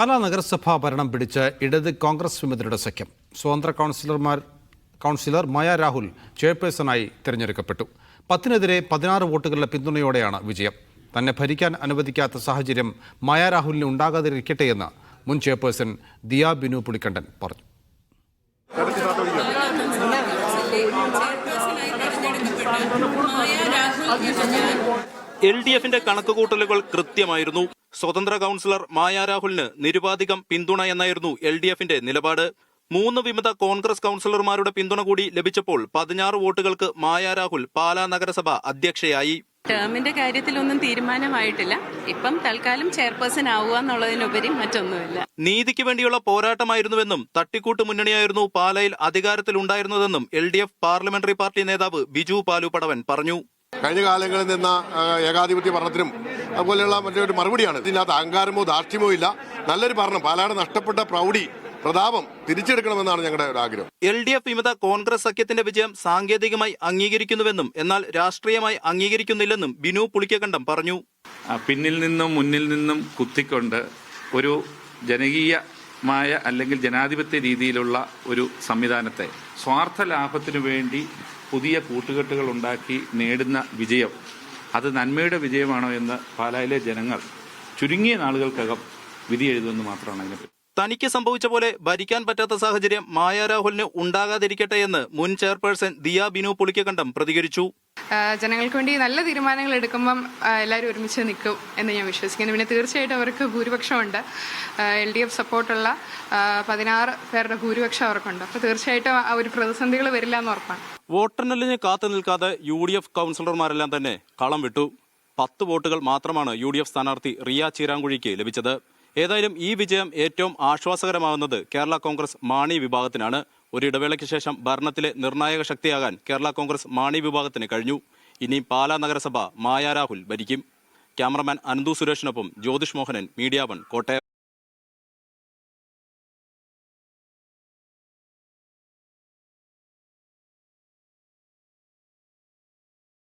പാലാ നഗരസഭാ ഭരണം പിടിച്ച ഇടത് കോൺഗ്രസ് വിമതരുടെ സഖ്യം സ്വതന്ത്ര കൗൺസിലർ മായ രാഹുൽ ചെയർപേഴ്സണായി തിരഞ്ഞെടുക്കപ്പെട്ടു. 10-നെതിരെ 16 വോട്ടുകളുടെ പിന്തുണയോടെയാണ് വിജയം. തന്നെ ഭരിക്കാൻ അനുവദിക്കാത്ത സാഹചര്യം മായ രാഹുലിന് ഉണ്ടാകാതിരിക്കട്ടെയെന്ന് മുൻ ചെയർപേഴ്സൺ ദിയ ബിനു പുളിക്കണ്ടൻ പറഞ്ഞു. LDFന്റെ കണക്കുകൂട്ടലുകൾ കൃത്യമായിരുന്നു. സ്വതന്ത്ര കൗൺസിലർ മായ രാഹുലിന് നിരുപാധികം പിന്തുണ എന്നായിരുന്നു LDFന്റെ നിലപാട്. 3 വിമത കോൺഗ്രസ് കൗൺസിലർമാരുടെ പിന്തുണ കൂടി ലഭിച്ചപ്പോൾ 16 വോട്ടുകൾക്ക് മായ രാഹുൽ പാലാ നഗരസഭ അധ്യക്ഷയായി. ടേമിന്റെ കാര്യത്തിലൊന്നും തീരുമാനമായിട്ടില്ല. ഇപ്പം തൽക്കാലം ചെയർപേഴ്സൺ ആവുക എന്നുള്ളതിനുപരി മറ്റൊന്നുമില്ല. നീതിക്ക് വേണ്ടിയുള്ള പോരാട്ടമായിരുന്നുവെന്നും തട്ടിക്കൂട്ട് മുന്നണിയായിരുന്നു പാലയിൽ അധികാരത്തിലുണ്ടായിരുന്നതെന്നും LDF പാർലമെന്ററി പാർട്ടി നേതാവ് ബിജു പാലുപടവൻ പറഞ്ഞു. കഴിഞ്ഞ കാലങ്ങളിൽ നിന്ന ഏകാധിപത്യ ഭരണത്തിനും അതുപോലെയുള്ള മറ്റൊരു മറുപടിയാണ്. ഇതിനകത്ത് അഹങ്കാരമോ ധാർഷ്ട്യമോ ഇല്ല. നല്ലൊരു ഭരണം, പാലയുടെ നഷ്ടപ്പെട്ട പ്രൗഢി പ്രതാപം തിരിച്ചെടുക്കണമെന്നാണ് ഞങ്ങളുടെ ഒരു ആഗ്രഹം. LDF വിമത കോൺഗ്രസ് സഖ്യത്തിന്റെ വിജയം സാങ്കേതികമായി അംഗീകരിക്കുന്നുവെന്നും എന്നാൽ രാഷ്ട്രീയമായി അംഗീകരിക്കുന്നില്ലെന്നും ബിനു പുളിക്കകണ്ടം പറഞ്ഞു. പിന്നിൽ നിന്നും മുന്നിൽ നിന്നും കുത്തിക്കൊണ്ട് ഒരു ജനകീയമായ അല്ലെങ്കിൽ ജനാധിപത്യ രീതിയിലുള്ള ഒരു സംവിധാനത്തെ സ്വാർത്ഥ ലാഭത്തിനു വേണ്ടി പുതിയ കൂട്ടുകെട്ടുകൾ ഉണ്ടാക്കി നേടുന്ന വിജയം അത് നന്മയുടെ വിജയമാണോ എന്ന് പാലായിലെ ജനങ്ങൾ ചുരുങ്ങിയ നാളുകൾക്കകം വിധി എഴുതുമെന്ന് മാത്രമാണ് അതിനെപ്പറ്റി. തനിക്ക് സംഭവിച്ച പോലെ ഭരിക്കാൻ പറ്റാത്ത സാഹചര്യം മായ രാഹുലിന് ഉണ്ടാകാതിരിക്കട്ടെ എന്ന് മുൻ ചെയർപേഴ്സൺ ദിയ ബിനു പുളിക്കകണ്ടം പ്രതികരിച്ചു. ജനങ്ങൾക്ക് വേണ്ടി നല്ല തീരുമാനങ്ങൾ എടുക്കുമ്പം എല്ലാവരും ഒരുമിച്ച് നിൽക്കും എന്ന് ഞാൻ വിശ്വസിക്കുന്നു. പിന്നെ തീർച്ചയായിട്ടും അവർക്ക് ഭൂരിപക്ഷമുണ്ട്. LDF സപ്പോർട്ടുള്ള 16 പേരുടെ ഭൂരിപക്ഷം അവർക്കുണ്ട്. അപ്പോൾ തീർച്ചയായിട്ടും ആ ഒരു പ്രതിസന്ധികൾ വരില്ല എന്ന് ഉറപ്പാണ്. വോട്ടെണ്ണലിന് കാത്തു നിൽക്കാതെ UDF കൗൺസിലർമാരെല്ലാം തന്നെ കളം വിട്ടു. 10 വോട്ടുകൾ മാത്രമാണ് UDF സ്ഥാനാർത്ഥി റിയ ചീരാങ്കുഴിക്ക് ലഭിച്ചത്. ഏതായാലും ഈ വിജയം ഏറ്റവും ആശ്വാസകരമാവുന്നത് കേരള കോൺഗ്രസ് മാണി വിഭാഗത്തിനാണ്. ഒരു ഇടവേളയ്ക്ക് ശേഷം ഭരണത്തിലെ നിർണായക ശക്തിയാകാൻ കേരള കോൺഗ്രസ് മാണി വിഭാഗത്തിന് കഴിഞ്ഞു. ഇനി പാലാ നഗരസഭ മായ രാഹുൽ ഭരിക്കും. ക്യാമറമാൻ അനന്തു സുരേഷിനൊപ്പം ജ്യോതിഷ് മോഹനൻ, മീഡിയ 1, കോട്ടയം.